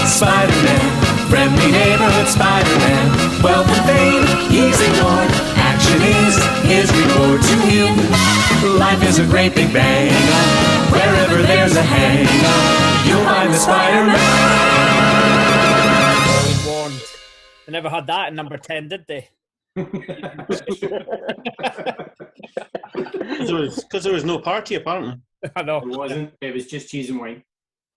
Spider-Man, friendly neighborhood Spider-Man. Wealth and fame, he's ignored. Action is his reward to him. Life is a great big bang. Wherever there's a hang, you'll find the Spider-Man. Warned. They never had that in number 10, did they? Because there was no party, apparently. I know. It wasn't. It was just cheese and wine.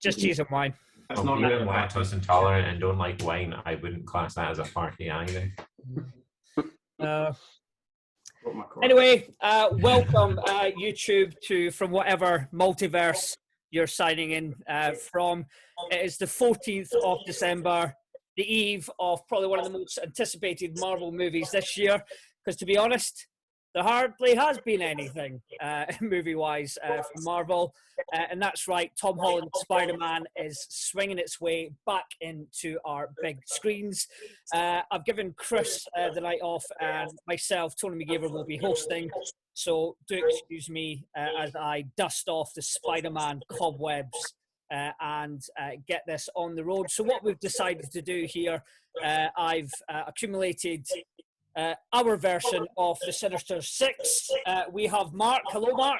Just cheese and wine. That's Well, not even really lactose intolerant and don't like wine, I wouldn't class that as a party either. Anyway, welcome YouTube to from whatever multiverse you're signing in from. It is the 14th of December, the eve of probably one of the most anticipated Marvel movies this year. Because to be honest, there hardly has been anything movie-wise from Marvel. And that's right, Tom Holland's Spider-Man is swinging its way back into our big screens. I've given Chris the night off, and myself, Tony McGaver, will be hosting. So do excuse me as I dust off the Spider-Man cobwebs and get this on the road. So what we've decided to do here, I've accumulated our version of the Sinister Six. We have Mark. Hello, Mark.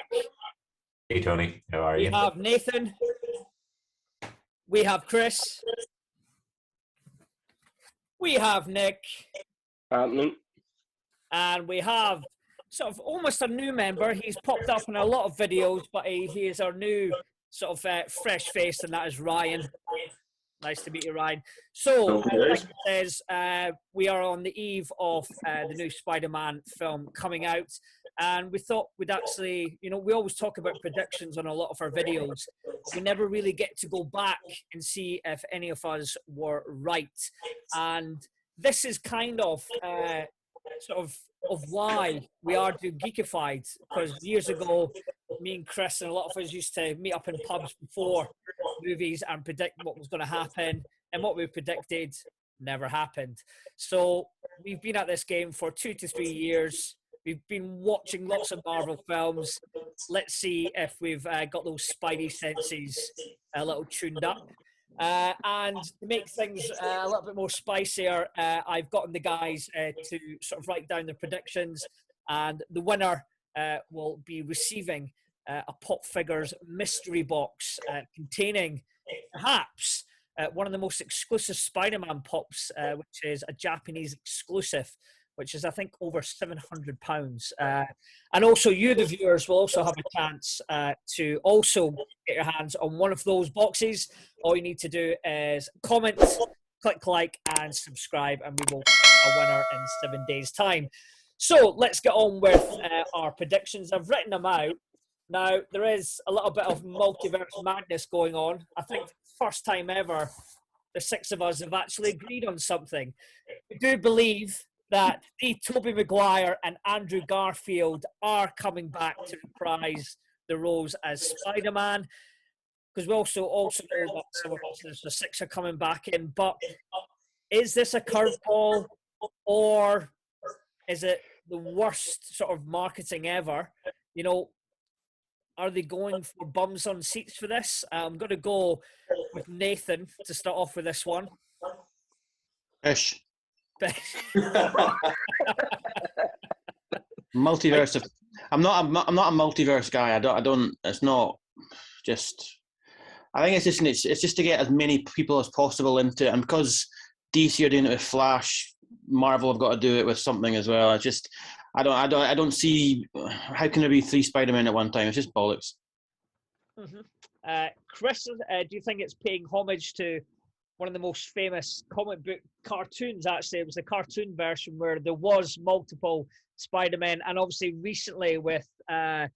Hey, Tony. How are you? We have Nathan. We have Chris. We have Nick. And we have sort of almost a new member. He's popped up in a lot of videos, but he is our new sort of fresh face, and that is Ryan. Nice to meet you, Ryan. So, like it says, we are on the eve of the new Spider-Man film coming out. And we thought we'd actually, you know, we always talk about predictions on a lot of our videos. We never really get to go back and see if any of us were right. And this is kind of sort of why we are doing Geekified. Because years ago, me and Chris and a lot of us used to meet up in pubs before movies and predict what was going to happen, and what we predicted never happened. So we've been at this game for 2 to 3 years. We've been watching lots of Marvel films. Let's see if we've got those spidey senses a little tuned up. And to make things a little bit more spicier, I've gotten the guys to sort of write down their predictions, and the winner will be receiving a Pop Figures mystery box containing perhaps one of the most exclusive Spider-Man pops, which is a Japanese exclusive, which is, I think, over £700. And also you, the viewers, will also have a chance to also get your hands on one of those boxes. All you need to do is comment, click like, and subscribe, and we will pick a winner in 7 days' time. So let's get on with our predictions. I've written them out. Now, there is a little bit of multiverse madness going on. I think first time ever, the six of us have actually agreed on something. We do believe that Tobey Maguire and Andrew Garfield are coming back to reprise the roles as Spider-Man, because we also know that some of us, the six, are coming back in. But is this a curveball, or is it the worst sort of marketing ever? You know, are they going for bums on seats for this? I'm going to go with Nathan to start off with this one. Ish. Multiverse. I'm not a multiverse guy. I don't. It's not just. I think it's just to get as many people as possible into it, and because DC are doing it with Flash, Marvel have got to do it with something as well. I don't see how can there be 3 Spider-Men at one time. It's just bollocks. Mm-hmm. Chris, do you think it's paying homage to one of the most famous comic book cartoons? Actually, it was the cartoon version where there was multiple Spider-Men, and obviously recently with the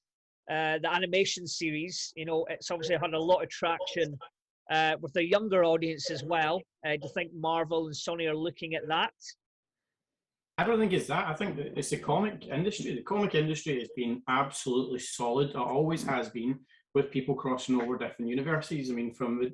animation series, you know, it's obviously had a lot of traction with the younger audience as well. Do you think Marvel and Sony are looking at that? I don't think it's that. I think that it's the comic industry. The comic industry has been absolutely solid. It always has been, with people crossing over different universes. I mean, from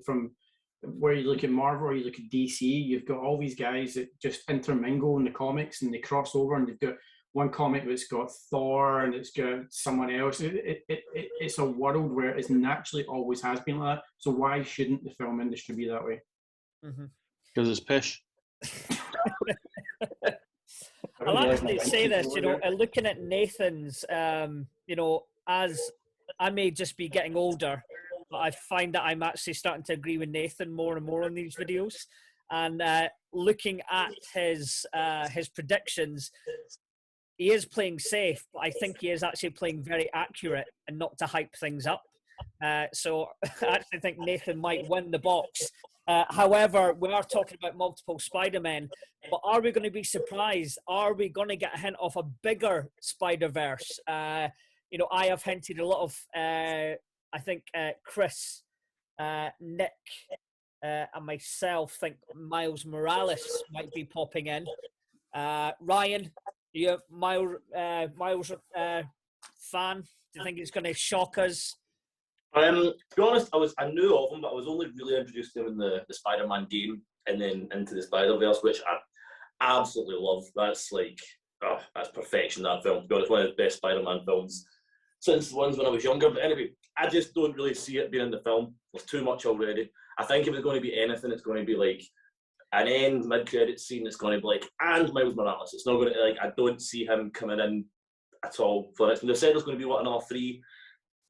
where you look at Marvel or you look at DC, you've got all these guys that just intermingle in the comics and they cross over, and they've got one comic that's got Thor and it's got someone else. It's a world where it's naturally always has been like that. So why shouldn't the film industry be that way? Because it's pish. I'll actually say this, looking at Nathan's, as I may just be getting older, but I find that I'm actually starting to agree with Nathan more and more on these videos. And looking at his predictions, he is playing safe, but I think he is actually playing very accurate and not to hype things up. So I actually think Nathan might win the box. However, we are talking about multiple Spider-Men, but are we going to be surprised? Are we going to get a hint of a bigger Spider-Verse? I have hinted a lot of, I think Chris, Nick, and myself think Miles Morales might be popping in. Ryan, you Miles fan? Do you think it's going to shock us? To be honest, I knew of him, but I was only really introduced to him in the Spider-Man game and then into the Spider-Verse, which I absolutely love. That's that's perfection, that film. To be honest, one of the best Spider-Man films since the ones when I was younger. But anyway, I just don't really see it being in the film. There's too much already. I think if it's going to be anything, it's going to be like an end mid-credit scene. It's going to be like, and Miles Morales. It's not going to, I don't see him coming in at all for this. They've said there's going to be another 3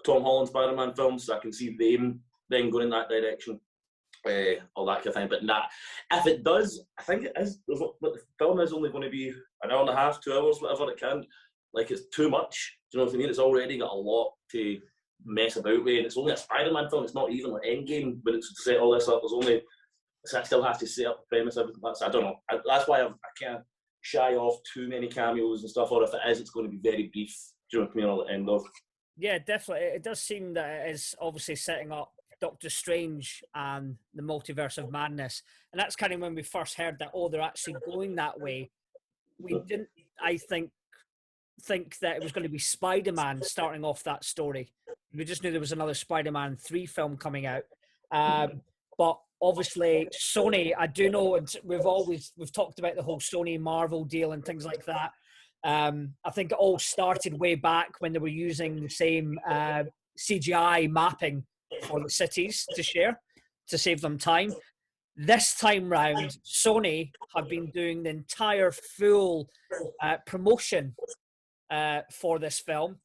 Tom Holland Spider-Man films, so I can see them then going in that direction, all that kind of thing. But if it does, I think it is. But the film is only going to be an hour and a half, 2 hours, whatever it can. It's too much. Do you know what I mean? It's already got a lot to mess about with, and it's only a Spider-Man film. It's not even Endgame, but it's to set all this up. I still have to set up the premise. Everything. I don't know. That's why I can't shy off too many cameos and stuff. Or if it is, it's going to be very brief. Do you know what I mean? All at the end of. Yeah, definitely. It does seem that it is obviously setting up Doctor Strange and the Multiverse of Madness. And that's kind of when we first heard that, they're actually going that way. We didn't, I think that it was going to be Spider-Man starting off that story. We just knew there was another Spider-Man 3 film coming out. But obviously Sony, I do know, we've talked about the whole Sony Marvel deal and things like that. I think it all started way back when they were using the same CGI mapping for the cities to share to save them time. This time round, Sony have been doing the entire full promotion for this film.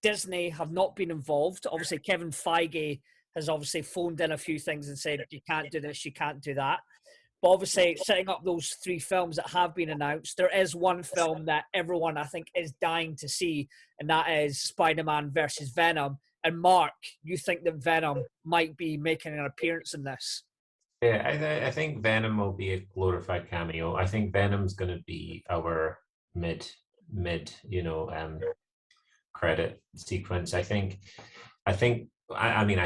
Disney have not been involved. Obviously, Kevin Feige has obviously phoned in a few things and said, you can't do this, you can't do that. But obviously, setting up those 3 films that have been announced, there is one film that everyone, I think, is dying to see, and that is Spider-Man versus Venom. And Mark, you think that Venom might be making an appearance in this? Yeah, I think Venom will be a glorified cameo. I think Venom's going to be our mid, credit sequence. I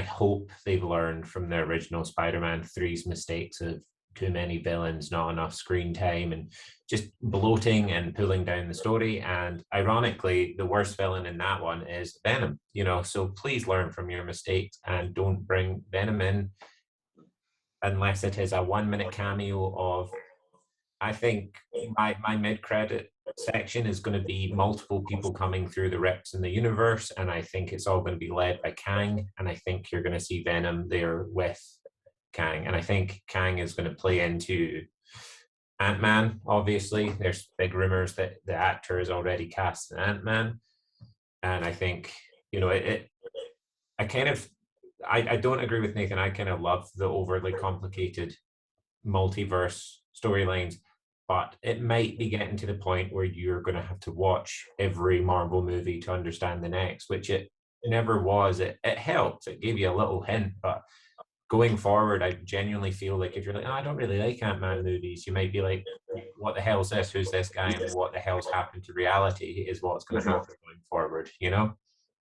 hope they've learned from the original Spider-Man 3's mistakes of too many villains, not enough screen time, and just bloating and pulling down the story. And ironically, the worst villain in that one is Venom, so please learn from your mistakes and don't bring Venom in unless it is a 1-minute cameo of, I think my mid-credit section is going to be multiple people coming through the rips in the universe, and I think it's all going to be led by Kang, and I think you're going to see Venom there with Kang, and I think Kang is going to play into Ant-Man. Obviously, there's big rumors that the actor is already cast in Ant-Man, and I think I don't agree with Nathan. I kind of love the overly complicated multiverse storylines, but it might be getting to the point where you're going to have to watch every Marvel movie to understand the next, which it never was. It helped. It gave you a little hint, but going forward, I genuinely feel like if you're like, I don't really like Ant-Man movies, you might be like, what the hell is this? Who's this guy? And what the hell's happened to reality is what's going to happen going forward,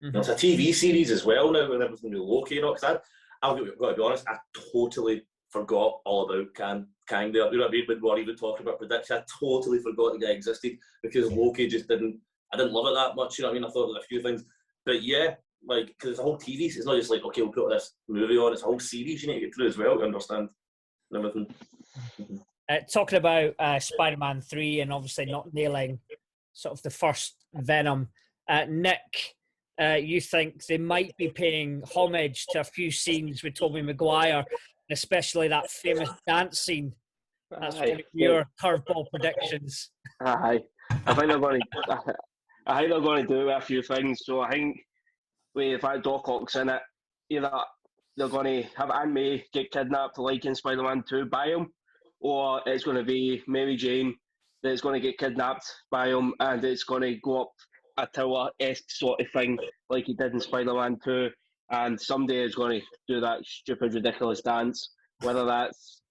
Mm-hmm. It's a TV series as well now with everything with Loki, because I've got to be honest, I totally forgot all about Kang there. You know what I mean? When we were even talking about prediction, I totally forgot the guy existed because Loki I didn't love it that much. You know what I mean? I thought there were a few things, but yeah, because it's a whole TV. It's not just like, okay, we'll put this movie on. It's a whole series you need to get through as well to understand everything. Talking about Spider-Man 3 and obviously not nailing sort of the first Venom, Nick, you think they might be paying homage to a few scenes with Tobey Maguire especially that famous dance scene. That's one of Yeah. your curveball predictions. Aye. I think they're going to. I think they're going to do a few things. So I think with the fact Doc Ock's in it, either they're going to have Aunt May get kidnapped like in Spider-Man 2 by him, or it's going to be Mary Jane that's going to get kidnapped by him, and it's going to go up a tower-esque sort of thing like he did in Spider-Man 2, and somebody is going to do that stupid, ridiculous dance, whether that's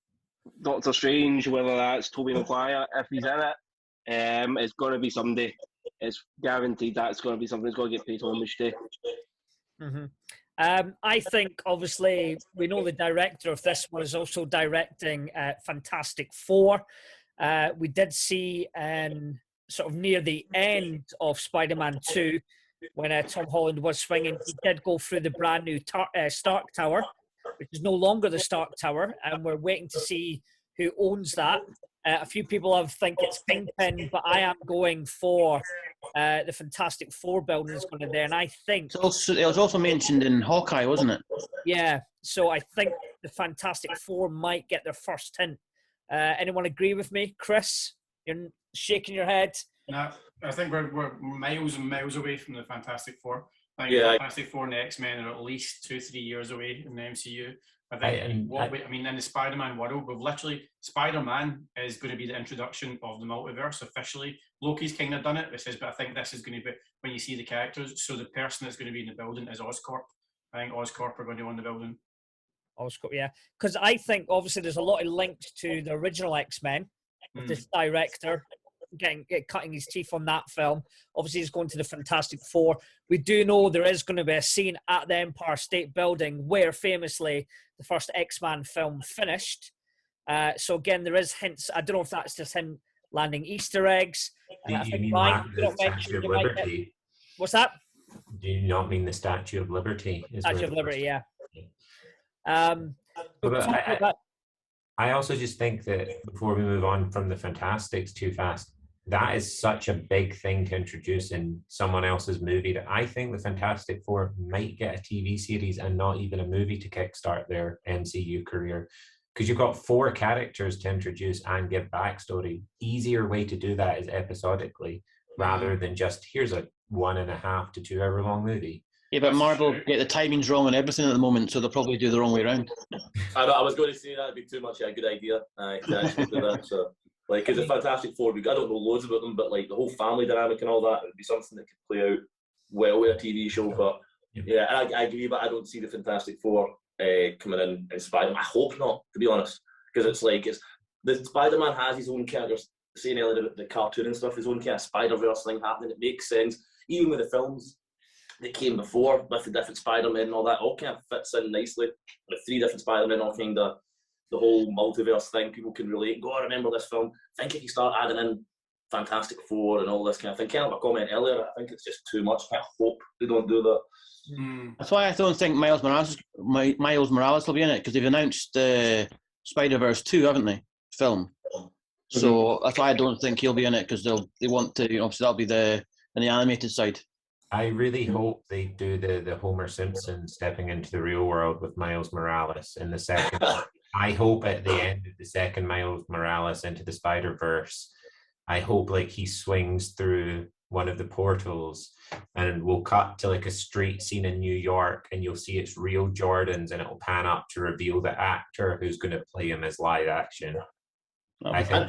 Doctor Strange, whether that's Tobey Maguire, if he's in it. It's going to be somebody. It's guaranteed that it's going to be something that's going to get paid homage to. Mm-hmm. I think, obviously, we know the director of this one is also directing Fantastic Four. We did see sort of near the end of Spider-Man 2, when Tom Holland was swinging, he did go through the brand new Stark Tower, which is no longer the Stark Tower, and we're waiting to see who owns that. A few people think it's Kingpin, but I am going for the Fantastic Four building is going to there, and I think It was also mentioned in Hawkeye, wasn't it? Yeah, so I think the Fantastic Four might get their first hint. Anyone agree with me, Chris? You're shaking your head. No, I think we're miles and miles away from the Fantastic Four. I think Yeah. the Fantastic Four and the X-Men are at least 2-3 years away in the MCU. I think in the Spider-Man world, Spider-Man is going to be the introduction of the multiverse officially. Loki's kind of done it, but I think this is going to be when you see the characters. So the person that's going to be in the building is Oscorp. I think Oscorp are going to own the building. Oscorp, yeah, because I think obviously there's a lot of links to the original X-Men. With this director cutting his teeth on that film. Obviously, he's going to the Fantastic Four. We do know there is going to be a scene at the Empire State Building where famously the first X-Men film finished. So again, there is hints. I don't know if that's just him landing Easter eggs. Do I you think mean Ryan, the Statue of Liberty? What's that? Do you not mean the Statue of Liberty? Statue of Liberty, yeah. I also just think that before we move on from the Fantastics too fast, that is such a big thing to introduce in someone else's movie that I think the Fantastic Four might get a TV series and not even a movie to kickstart their MCU career. Because you've got 4 characters to introduce and give backstory. Easier way to do that is episodically rather than just here's a 1.5 to 2 hour long movie. Yeah, but Marvel get the timings wrong on everything at the moment, so they'll probably do the wrong way around. I was going to say that'd be too much a good idea to actually do that. So, like, because the Fantastic Four, I don't know loads about them, but like the whole family dynamic and all that would be something that could play out well with a TV show. But yeah, I agree, but I don't see the Fantastic Four coming in Spider-Man. I hope not, to be honest, because it's the Spider-Man has his own characters. Saying earlier about the cartoon and stuff, his own kind of Spider-Verse thing happening. It makes sense, even with the films that came before with the different Spider-Men and all that, all kind of fits in nicely. The 3 different Spider-Men, all kind of the whole multiverse thing, people can relate. Go, I remember this film. I think if you start adding in Fantastic Four and all this kind of thing, kind of a comment earlier, I think it's just too much. I hope they don't do that. That's why I don't think Miles Morales will be in it, because they've announced Spider-Verse 2, haven't they? Film. So that's why I don't think he'll be in it, because they want to, obviously that'll be in the animated side. I really hope they do the Homer Simpson stepping into the real world with Miles Morales in the second. I hope at the end of the second Miles Morales into the Spider-Verse, I hope like he swings through one of the portals and we'll cut to like a street scene in New York and you'll see it's real Jordans and it'll pan up to reveal the actor who's going to play him as live action. I think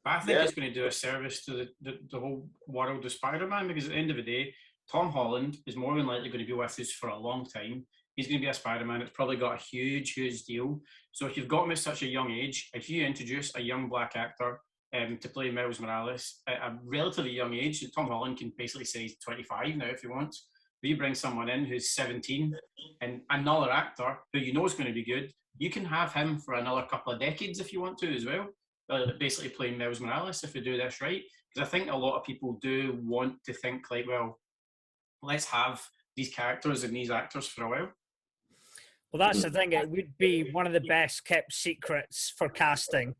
it's going to do a service to the whole world of Spider-Man, because at the end of the day, Tom Holland is more than likely going to be with us for a long time. He's going to be a Spider-Man. It's probably got a huge deal. So if you've got him at such a young age, if you introduce a young black actor to play Miles Morales at a relatively young age, Tom Holland can basically say he's 25 now if he wants. But you bring someone in who's 17 and another actor who you know is going to be good, you can have him for another couple of decades if you want to as well. Basically playing Miles Morales if we do this right. Because I think a lot of people do want to think like, well, let's have these characters and these actors for a while. Well, that's the thing. It would be one of the best kept secrets for casting.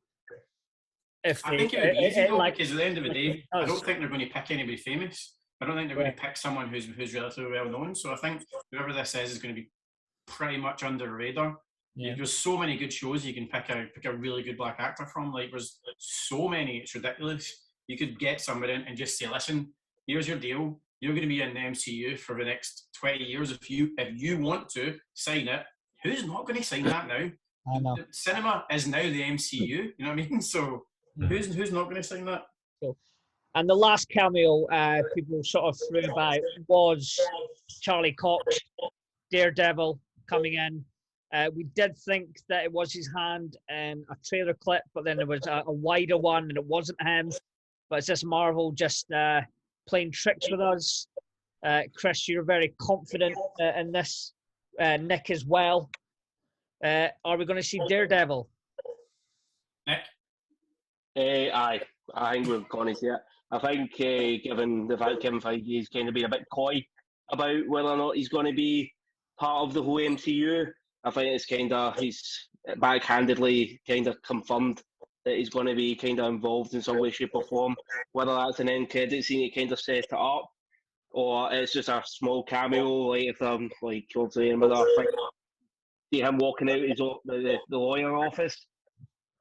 I think it would be easy though, because at the end of the day, I don't think they're going to pick anybody famous. I don't think they're going to pick someone who's relatively well known. So I think whoever this is going to be pretty much under the radar. There's so many good shows you can pick a really good black actor from. Like there's so many, it's ridiculous. You could get somebody in and just say, listen, here's your deal. You're going to be in the MCU for the next 20 years. If you want to sign it, who's not going to sign that now? I know. The cinema is now the MCU. You know what I mean? So who's not going to sign that? Cool. And the last cameo people sort of threw about was Charlie Cox, Daredevil, coming in. We did think that it was his hand in a trailer clip, but then there was a wider one and it wasn't him. But it's just Marvel just playing tricks with us. Chris, you're very confident in this. Nick as well. Are we going to see Daredevil? Nick? Aye, I think we're going to see it. I think given the fact Kevin Feige is kind of being a bit coy about whether or not he's going to be part of the whole MCU, I think it's he's backhandedly kind of confirmed that he's going to be kind of involved in some way, shape or form, whether that's an end credit scene he kind of set it up, or it's just a small cameo, like if like obviously another thing. See him walking out his the lawyer office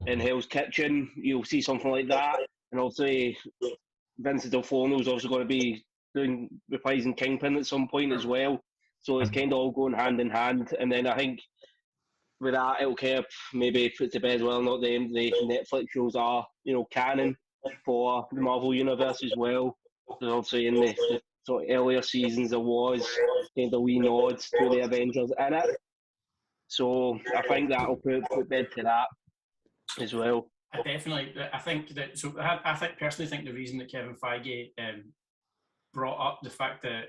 in Hell's Kitchen, you'll see something like that, and obviously Vincent D'Onofrio is also going to be reprising Kingpin at some point as well. So it's kind of all going hand in hand. And then I think with that, it'll kind of maybe put to bed whether or not the Netflix shows are, canon for the Marvel Universe as well. Because obviously in the sort of earlier seasons there was kind of wee nods to the Avengers in it. So I think that'll put bed to that as well. Definitely. I think that. So I personally think the reason that Kevin Feige brought up the fact that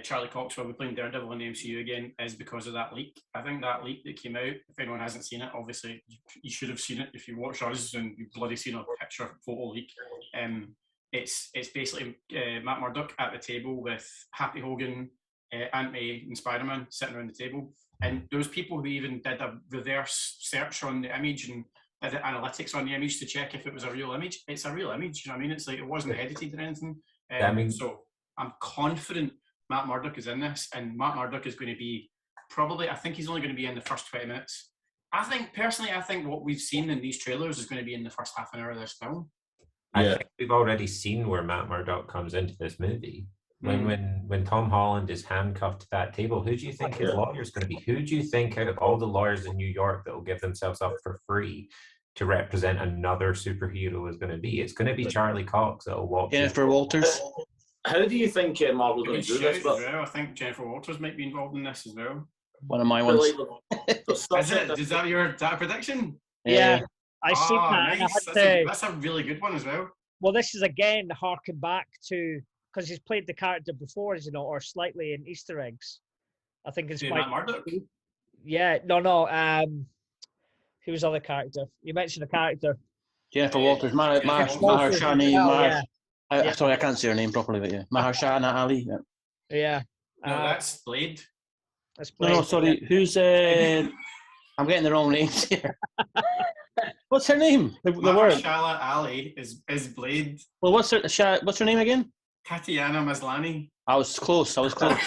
Charlie Cox will be playing Daredevil in the MCU again is because of that leak. I think that leak that came out, if anyone hasn't seen it, obviously you should have seen it if you watch us and you've bloody seen a picture photo leak. It's basically Matt Murdock at the table with Happy Hogan, Aunt May and Spider-Man sitting around the table. And those people who even did a reverse search on the image and did analytics on the image to check if it was a real image. It's a real image, you know what I mean? It's like it wasn't edited or anything. So I'm confident Matt Murdock is in this, and Matt Murdock is going to be I think he's only going to be in the first 20 minutes. I think what we've seen in these trailers is going to be in the first half an hour of this film. I think we've already seen where Matt Murdock comes into this movie. When Tom Holland is handcuffed to that table, who do you think his lawyer is going to be? Who do you think out of all the lawyers in New York that will give themselves up for free to represent another superhero is going to be? It's going to be Charlie Cox that will walk. Jennifer Walters. How do you think Marvel's going to do this? Well, I think Jennifer Walters might be involved in this as well. One of my ones. Is that your prediction? Yeah, I see that. Nice. That's a really good one as well. Well, this is again harking back to because he's played the character before, or slightly in Easter eggs. I think it's Matt Murdock. Yeah, no. Who was the other character? You mentioned a character. Jennifer Walters, Mahershala. Sorry, I can't say her name properly, but yeah, Mahershala Ali. Yeah. No, that's Blade. That's Blade. No, sorry. Who's? I'm getting the wrong names here. What's her name? Mahershala Ali is Blade. Well, what's her name again? Tatiana Maslany. I was close. Tatiana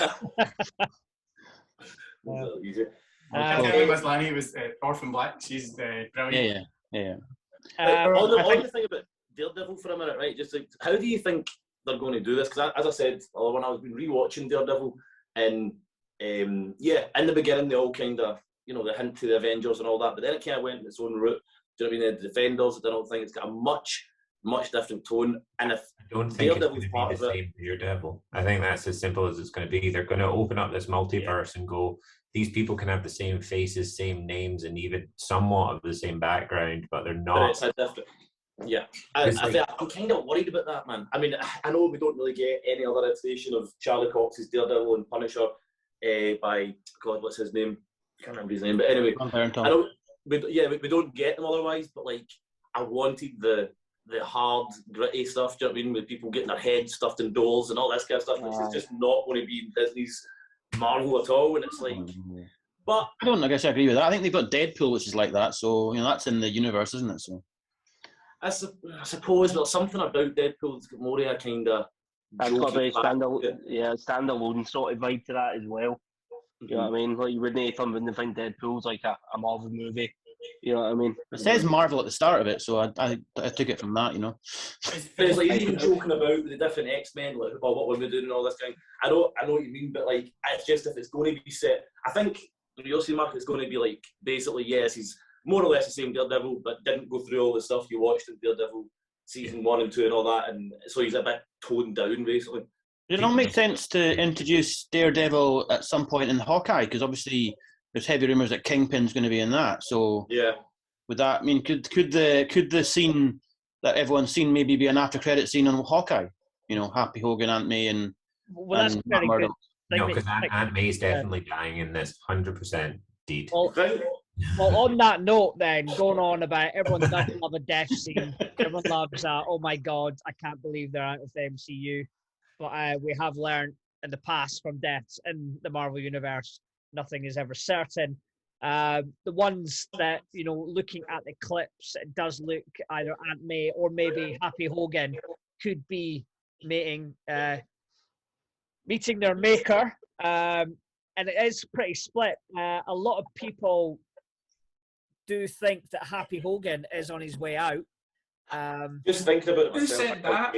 Maslany was Orphan Black. She's brilliant. Yeah. On the thing about Daredevil for a minute, right? Just like, how do you think they're going to do this? Because as I said, when I was been rewatching Daredevil, and in the beginning they all kind of, the hint to the Avengers and all that, but then it kind of went in its own route. Do you know what I mean? The Defenders, I don't think it's got a much different tone. And if I don't think it's going to be the same Daredevil. I think that's as simple as it's going to be. They're going to open up this multiverse and go, these people can have the same faces, same names, and even somewhat of the same background, but they're not. But it's a different. Yeah, I'm kind of worried about that, man. I mean, I know we don't really get any other iteration of Charlie Cox's Daredevil and Punisher by God, what's his name? I can't remember his name, but anyway, I know we don't get them otherwise. But like, I wanted the hard, gritty stuff. Do you know what I mean? With people getting their heads stuffed in dolls and all this kind of stuff. It's just not going to be Disney's Marvel at all. And it's like, but I guess I agree with that. I think they've got Deadpool, which is like that. So that's in the universe, isn't it? So. I suppose there's something about Deadpool that's got more of a kind of standalone sort of vibe to that as well. You know what I mean? Like, you wouldn't find Deadpool's like a Marvel movie. You know what I mean? It says Marvel at the start of it, so I took it from that, you know. It's like even joking about the different X-Men, like, oh, what were we doing and all this kind. I know what you mean, but like, it's just if it's going to be set, I think you'll see, Mark, it's going to be like basically, yes, he's more or less the same Daredevil, but didn't go through all the stuff you watched in Daredevil season 1 and 2 and all that, and so he's a bit toned down basically. Did it not make sense to introduce Daredevil at some point in Hawkeye? Because obviously there's heavy rumours that Kingpin's going to be in that. So yeah, would that mean could the scene that everyone's seen maybe be an after credit scene on Hawkeye? You know, Happy Hogan, Aunt May, and that's Matt very Murdock. good. No, because Aunt May's definitely dying in this, 100% deed. Well, on that note, then, going on about everyone does love a death scene. Everyone loves oh my God, I can't believe they're out of the MCU. But we have learned in the past from deaths in the Marvel Universe, nothing is ever certain. The ones that, you know, looking at the clips, it does look either Aunt May or maybe Happy Hogan could be meeting their maker. And it is pretty split. A lot of people do think that Happy Hogan is on his way out. Just thinking about it Who myself, said that?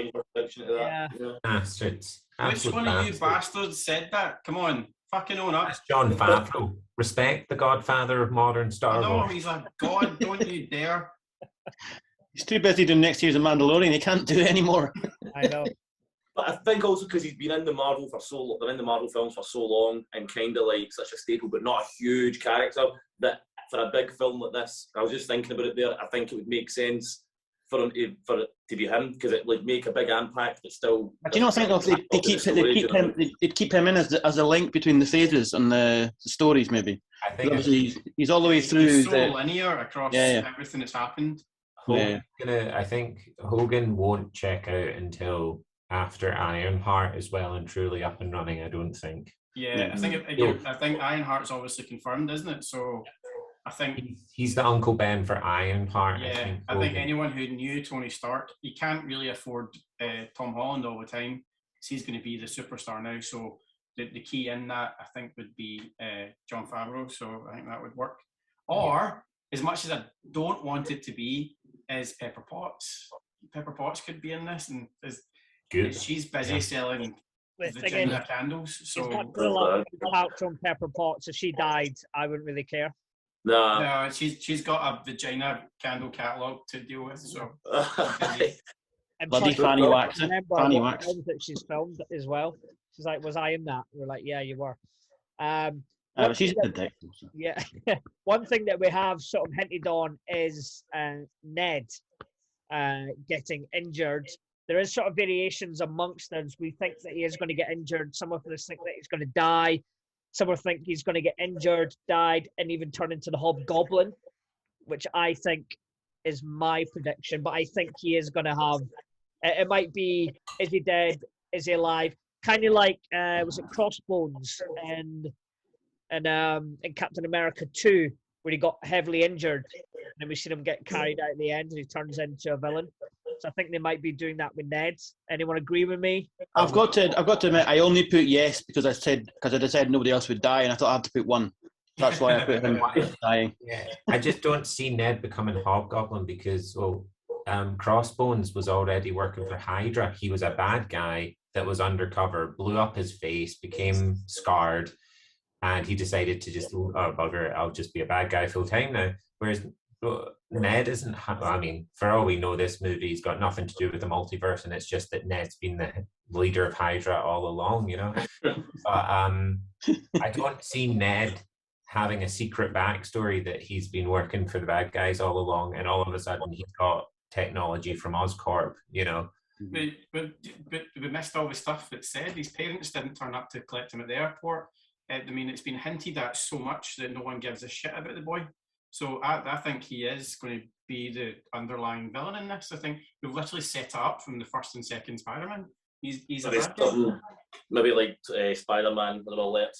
Yeah. Bastards. Which Absolute one of you bastards. bastards said that? Come on, fucking own up. That's John Favreau. Respect the godfather of modern Star I know, Wars. he's a god, don't you dare. He's too busy doing next year's The Mandalorian. He can't do it anymore. I know. But I think also because he's been in the Marvel films for so long, and kind of like such a staple, but not a huge character, that for a big film like this, I was just thinking about it there. I think it would make sense for it to be him, because it would make a big impact, but still. But do you not think they'd keep him in as a link between the phases and the stories, maybe? I think he's all the way through. He's so linear across everything that's happened. I think Hogan won't check out until after Ironheart is well and truly up and running. I don't think. Yeah, I think Ironheart's obviously confirmed, isn't it? So I think he's the Uncle Ben for Ironheart. Yeah, I think anyone who knew Tony Stark, you can't really afford Tom Holland all the time, because he's going to be the superstar now. So the key in that, I think, would be Jon Favreau. So I think that would work. Or, as much as I don't want it to be, is Pepper Potts. Pepper Potts could be in this, and she's busy selling vagina candles. So it's not going to pouch on Pepper Potts. If she died, I wouldn't really care. No, she's got a vagina candle catalogue to deal with. So bloody Fanny Wax. Fanny Wax. That she's filmed as well. She's like, "Was I in that?" We're like, "Yeah, you were." She's a dick. Yeah. One thing that we have sort of hinted on is Ned getting injured. There is sort of variations amongst us. We think that he is going to get injured. Some of us think that he's going to die. Some of us think he's going to get injured, died, and even turn into the Hobgoblin, which I think is my prediction. But I think he is going to have. It might be, is he dead? Is he alive? Kind of like was it Crossbones in Captain America 2, where he got heavily injured, and then we seen him get carried out at the end, and he turns into a villain. So I think they might be doing that with Ned. Anyone agree with me? I've got to admit, I only put yes because I decided nobody else would die, and I thought I had to put one. That's why I put him dying. Yeah, I just don't see Ned becoming Hobgoblin because Crossbones was already working for Hydra. He was a bad guy that was undercover, blew up his face, became scarred, and he decided to just, bugger it, I'll just be a bad guy full time now. Whereas Ned isn't, I mean, for all we know, this movie's got nothing to do with the multiverse, and it's just that Ned's been the leader of Hydra all along, you know? But I don't see Ned having a secret backstory that he's been working for the bad guys all along, and all of a sudden he's got technology from Oscorp, you know? But we missed all the stuff that said his parents didn't turn up to collect him at the airport. I mean, it's been hinted at so much that no one gives a shit about the boy. So I think he is going to be the underlying villain in this. I think we've literally set it up from the first and second Spider-Man. He's a bad guy. Maybe like Spider-Man, I don't know, let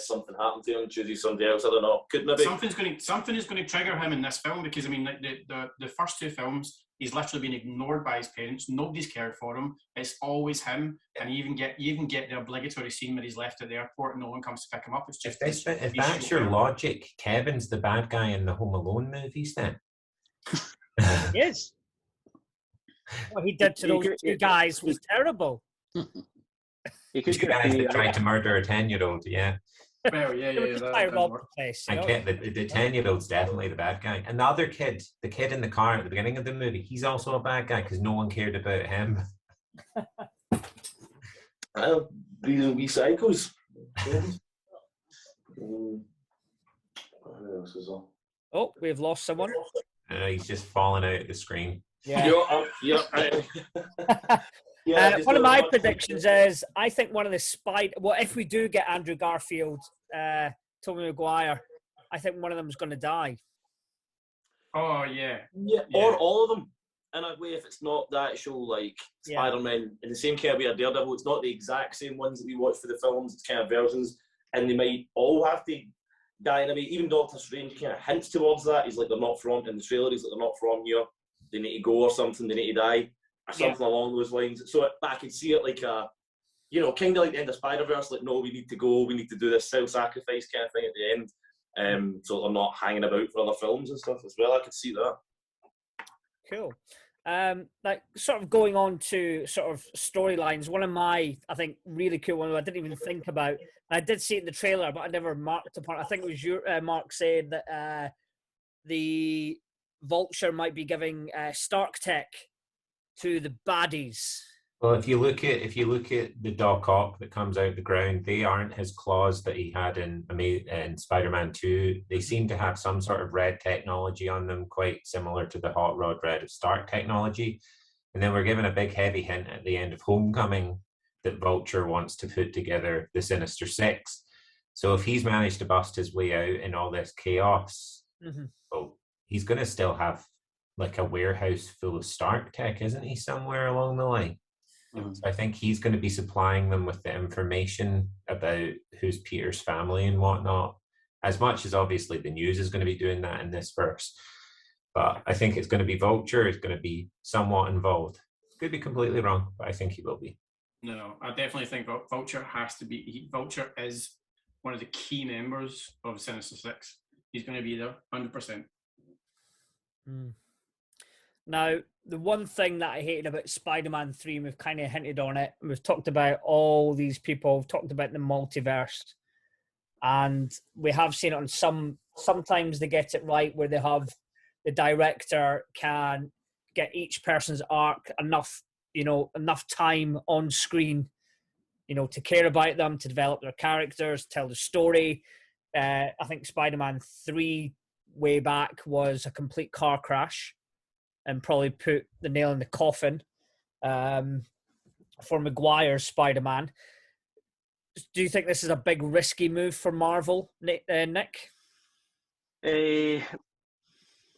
something happen to him, chooses somebody else. I don't know. Could maybe something is going to trigger him in this film, because I mean, like the first two films, He's literally been ignored by his parents. Nobody's cared for him. It's always him. And you even get the obligatory scene where he's left at the airport and no one comes to pick him up. It's just if that's your logic, Kevin's the bad guy in the Home Alone movies then. He is. What he did to those two guys was terrible. He could Two guys that tried to murder a 10-year-old, yeah. Well, yeah. I robbed the place. I get the 10-year-old's definitely the bad guy. And the other kid, the kid in the car at the beginning of the movie, he's also a bad guy because no one cared about him. These are wee psychos. What else is on? Oh, we've lost someone. He's just falling out of the screen. Yeah. Yeah, One of my predictions is I think one of the well, if we do get Andrew Garfield, Tobey Maguire, I think one of them is going to die. Oh, yeah. Yeah, or all of them. In a way, if it's not the actual, like, Spider-Man, in the same kind of way of Daredevil, it's not the exact same ones that we watch for the films, it's kind of versions, and they might all have to die in a way. Even Doctor Strange kind of hints towards that. He's like, they're not from, in the trailer, he's like, they're not from here, they need to go or something, they need to die. Or something along those lines. So I could see it like a, kind of like the end of Spider-Verse, like, no, we need to go, we need to do this self-sacrifice kind of thing at the end. So they're not hanging about for other films and stuff as well. I could see that. Cool. Like, sort of going on to sort of storylines, one of my, I think, really cool one I didn't even think about, I did see it in the trailer, but I never marked upon it. I think it was your, Mark said that the Vulture might be giving Stark tech to the baddies. Well, if you look at the Doc Ock that comes out of the ground, they aren't his claws that he had in Spider-Man 2. They seem to have some sort of red technology on them, quite similar to the Hot Rod Red of Stark technology. And then we're given a big heavy hint at the end of Homecoming that Vulture wants to put together the Sinister Six. So if he's managed to bust his way out in all this chaos, well, he's going to still have like a warehouse full of Stark tech, isn't he, somewhere along the line? So I think he's going to be supplying them with the information about who's Peter's family and whatnot, as much as obviously the news is going to be doing that in this verse. But I think it's going to be Vulture is going to be somewhat involved. Could be completely wrong, but I think he will be. No, I definitely think Vulture has to be. Vulture is one of the key members of Sinister Six. He's going to be there, 100%. Now, the one thing that I hated about Spider-Man 3, and we've kind of hinted on it, and we've talked about all these people, we've talked about the multiverse, and we have seen it on sometimes they get it right where they have the director can get each person's arc enough time on screen, to care about them, to develop their characters, tell the story. I think Spider-Man 3 way back was a complete car crash and probably put the nail in the coffin for Maguire's Spider-Man. Do you think this is a big risky move for Marvel, Nick? I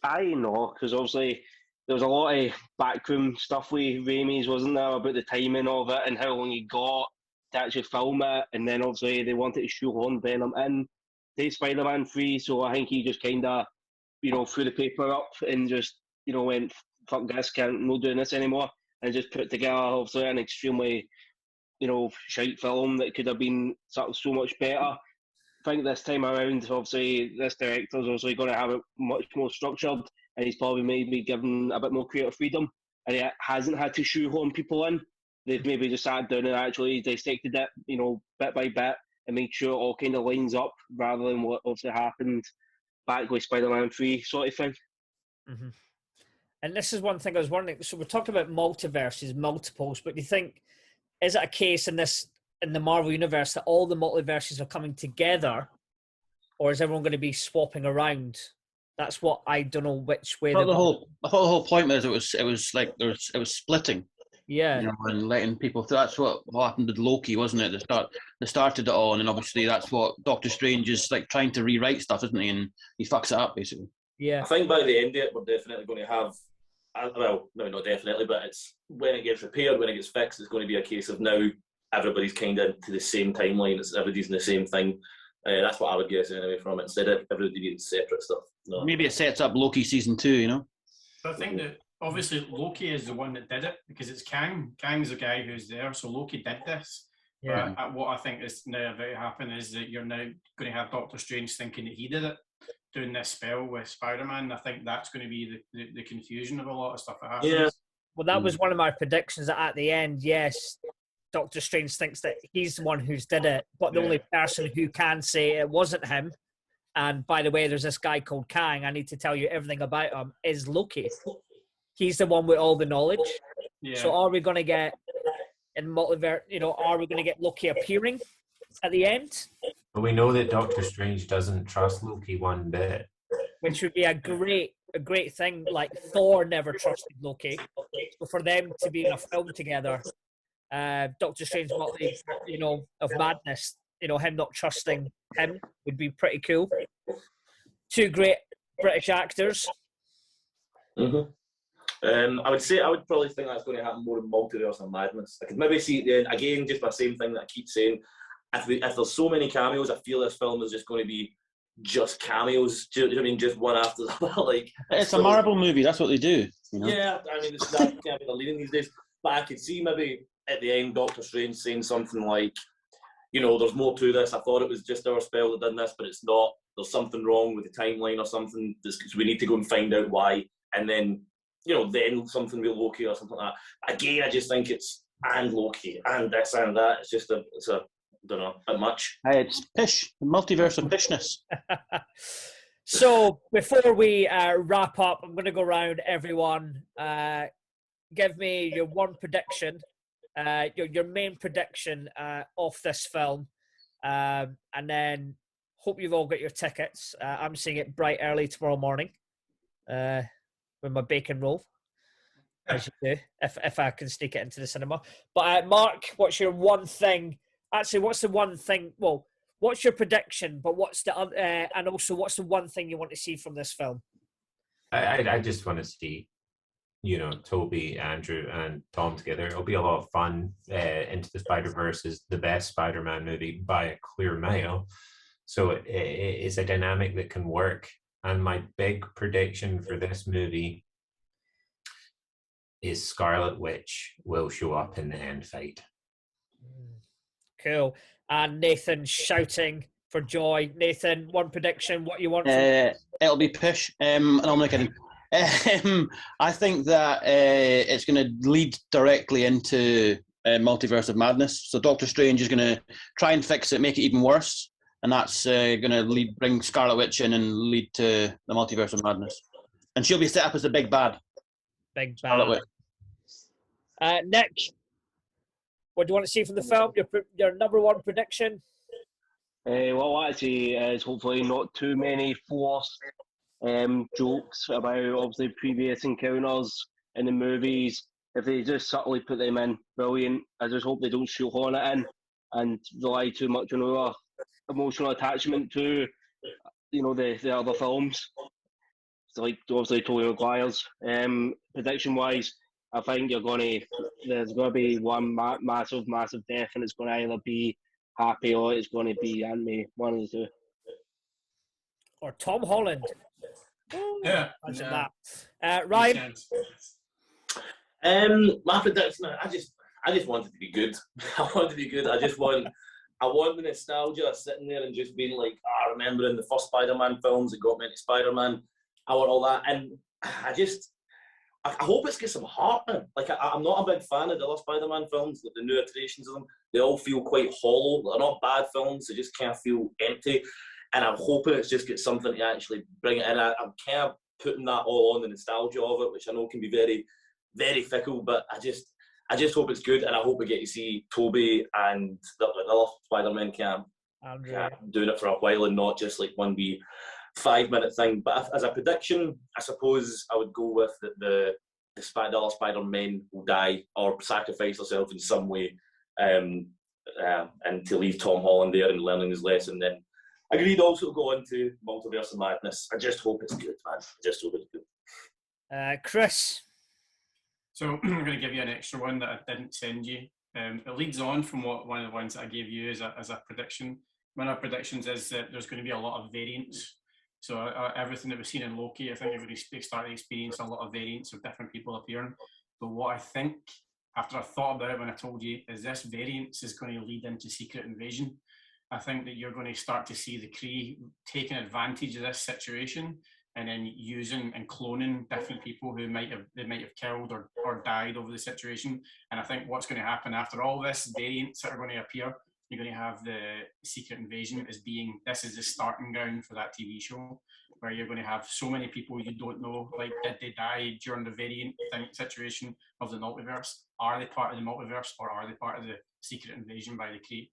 know, because obviously there was a lot of backroom stuff with Raimi's, wasn't there, about the timing of it and how long he got to actually film it, and then obviously they wanted to shoehorn Venom in to Spider-Man 3, so I think he just kind of, threw the paper up and just, went, fuck this, not doing this anymore, and just put together obviously an extremely, shite film that could have been so much better. I think this time around, obviously, this director's obviously going to have it much more structured, and he's probably maybe given a bit more creative freedom, and he hasn't had to shoehorn people in. They've maybe just sat down and actually dissected it, bit by bit, and made sure it all kind of lines up, rather than what obviously happened back with Spider-Man 3 sort of thing. Mm-hmm. And this is one thing I was wondering. So we're talking about multiverses, multiples, but do you think, is it a case in the Marvel universe that all the multiverses are coming together, or is everyone going to be swapping around? That's what I don't know which way. I thought the whole point was it was splitting. Yeah. And letting people through. That's what happened with Loki, wasn't it? They started it all, and then obviously that's what Doctor Strange is like trying to rewrite stuff, isn't he? And he fucks it up basically. Yeah. I think by the end of it, we're definitely going to have. Well, maybe not definitely, but it's when it gets repaired, when it gets fixed, it's going to be a case of now everybody's kind of to the same timeline. Everybody's in the same thing. That's what I would guess anyway from it. Instead of everybody being separate stuff. No. Maybe it sets up Loki season 2. I think that obviously Loki is the one that did it because it's Kang. Kang's the guy who's there, so Loki did this. Yeah. But what I think is now about to happen is that you're now going to have Doctor Strange thinking that he did it, doing this spell with Spider-Man. I think that's going to be the confusion of a lot of stuff that happens. Yeah. Well, that was one of my predictions, that at the end, yes, Doctor Strange thinks that he's the one who's did it, but the only person who can say it wasn't him, and by the way, there's this guy called Kang, I need to tell you everything about him, is Loki. He's the one with all the knowledge. Yeah. So are we going to get, in Multiverse, are we going to get Loki appearing at the end? But we know that Doctor Strange doesn't trust Loki one bit. Which would be a great thing. Like Thor never trusted Loki. So for them to be in a film together, Doctor Strange Multiverse, of Madness, him not trusting him would be pretty cool. Two great British actors. Mm-hmm. I would probably think that's going to happen more in Multiverse and Madness. I could maybe see it then, again, just my same thing that I keep saying. If there's so many cameos, I feel this film is just going to be just cameos. Do you know what I mean? Just one after the other. It's a Marvel movie. That's what they do. Yeah, I mean, that can't be the leading these days. But I could see maybe at the end Doctor Strange saying something like, there's more to this. I thought it was just our spell that done this, but it's not. There's something wrong with the timeline or something. So we need to go and find out why. And then, then something with Loki or something like that. Again, I just think it's and Loki and this and that. It's just it's a I don't know, a bit much. It's pish, the multiverse of pishness. So before we wrap up, I'm going to go around everyone. Give me your one prediction, your main prediction of this film, and then hope you've all got your tickets. I'm seeing it bright early tomorrow morning with my bacon roll, as you do, if I can sneak it into the cinema. But Mark, what's your one thing? Actually, what's the one thing? Well, what's your prediction? But what's the and also what's the one thing you want to see from this film? I just want to see, Toby, Andrew, and Tom together. It'll be a lot of fun. Into the Spider-Verse is the best Spider-Man movie by a clear mile. So it's a dynamic that can work. And my big prediction for this movie is Scarlet Witch will show up in the end fight. Cool. And Nathan shouting for joy. Nathan, one prediction, what you want? It'll be pish. I'm not kidding. I think that it's going to lead directly into Multiverse of Madness. So Doctor Strange is going to try and fix it, make it even worse. And that's going to bring Scarlet Witch in and lead to the Multiverse of Madness. And she'll be set up as the big bad. Big Scarlet bad. Witch. Nick, what do you want to see from the film? Your number one prediction? Well, actually, is hopefully not too many forced jokes about obviously previous encounters in the movies. If they just subtly put them in, brilliant. I just hope they don't shoehorn it in and rely too much on our emotional attachment to, the other films. It's like obviously Tobey Maguire's. Prediction-wise, I think there's going to be one massive death, and it's going to either be Happy or it's going to be Aunt May, one of the two. Or Tom Holland. Yeah. Imagine that. Ryan? My prediction, I just want it to be good. I want it to be good. I want the nostalgia of sitting there and just being like, remembering the first Spider-Man films that got me into Spider-Man. I want all that. And I hope it's got some heart in it. I'm not a big fan of the other Spider-Man films, the new iterations of them. They all feel quite hollow. They're not bad films. They just kind of feel empty. And I'm hoping it's just got something to actually bring it in. I'm kind of putting that all on the nostalgia of it, which I know can be very, very fickle. But I just hope it's good, and I hope we get to see Toby and the other Spider-Man doing it for a while and not just like one wee 5-minute thing. But as a prediction, I suppose I would go with the other Spider-Men will die or sacrifice themselves in some way, and to leave Tom Holland there and learning his lesson. Then agreed also to go into Multiverse of Madness. I just hope it's good, man. I just hope it's good. Chris? So I'm going to give you an extra one that I didn't send you. It leads on from one of the ones that I gave you as a prediction. One of our predictions is that there's going to be a lot of variants. So everything that we've seen in Loki, I think you're going to start to experience a lot of variants of different people appearing. But what I think, after I thought about it when I told you, is this variance is going to lead into Secret Invasion. I think that you're going to start to see the Kree taking advantage of this situation and then using and cloning different people who might have killed or died over the situation. And I think what's going to happen after all this variants that are going to appear, you're going to have the Secret Invasion as being, this is the starting ground for that TV show, where you're going to have so many people you don't know, like, did they die during the variant situation of the multiverse? Are they part of the multiverse, or are they part of the Secret Invasion by the Kree?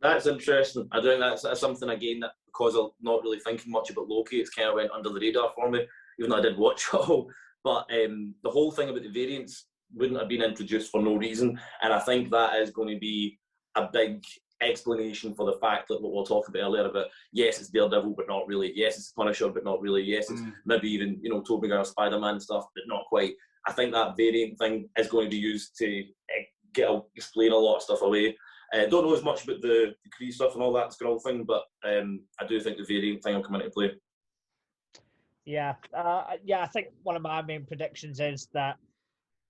That's interesting. I think that's something, again, that because I'm not really thinking much about Loki, it's kind of went under the radar for me, even though I did watch it all. But the whole thing about the variants wouldn't have been introduced for no reason. And I think that is going to be a big explanation for the fact that what we'll talk about earlier about, yes, it's Daredevil, but not really. Yes, it's Punisher, but not really. Yes, it's maybe even, Tobey Maguire Spider-Man stuff, but not quite. I think that variant thing is going to be used to explain a lot of stuff away. Don't know as much about the Kree stuff and all that Skrull thing, but I do think the variant thing will come into play. Yeah, I think one of my main predictions is that,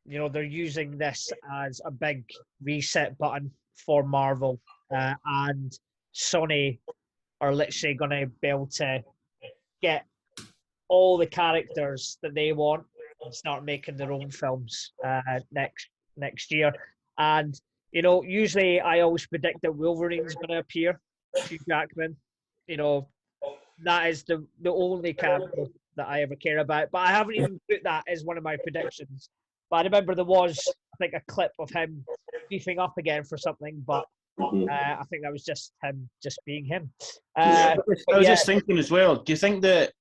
they're using this as a big reset button for Marvel, and Sony are literally going to be able to get all the characters that they want and start making their own films next year. And usually I always predict that Wolverine's going to appear, Hugh Jackman. That is the only character that I ever care about. But I haven't even put that as one of my predictions. But I remember there was, I think, a clip of him beefing up again for something, but I think that was just him just being him. I was just thinking as well, do you think that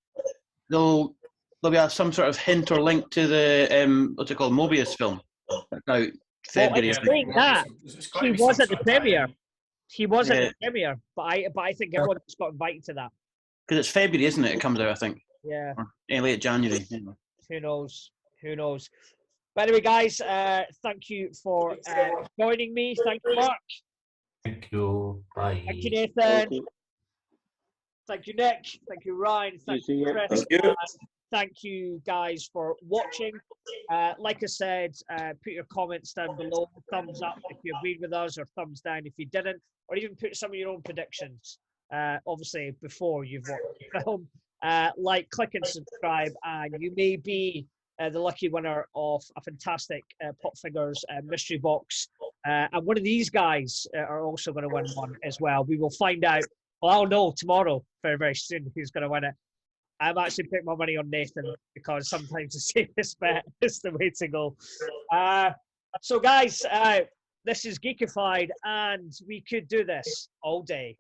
there'll be some sort of hint or link to the, what's it called, Mobius film? Now, February. He was at the premiere. He was at the premiere, but I think everyone just got invited to that. Because it's February, isn't it? It comes out, I think. Yeah. Or late January. Who knows? But anyway, guys, thank you for joining me. Thank you, Mark. Thank you. Bye. Thank you, Nathan. Thank you, Nick. Thank you, Ryan. Thank you, Chris. Thank you. Thank you, guys, for watching. Like I said, put your comments down below. Thumbs up if you agreed with us, or thumbs down if you didn't, or even put some of your own predictions, obviously, before you've watched the film. Like, click and subscribe, and you may be the lucky winner of a fantastic Pop Figures mystery box. And one of these guys are also going to win one as well. We will find out. Well, I'll know tomorrow very, very soon who's going to win it. I'm actually putting my money on Nathan, because sometimes the safest bet is the way to go. So, guys, this is Geekified, and we could do this all day.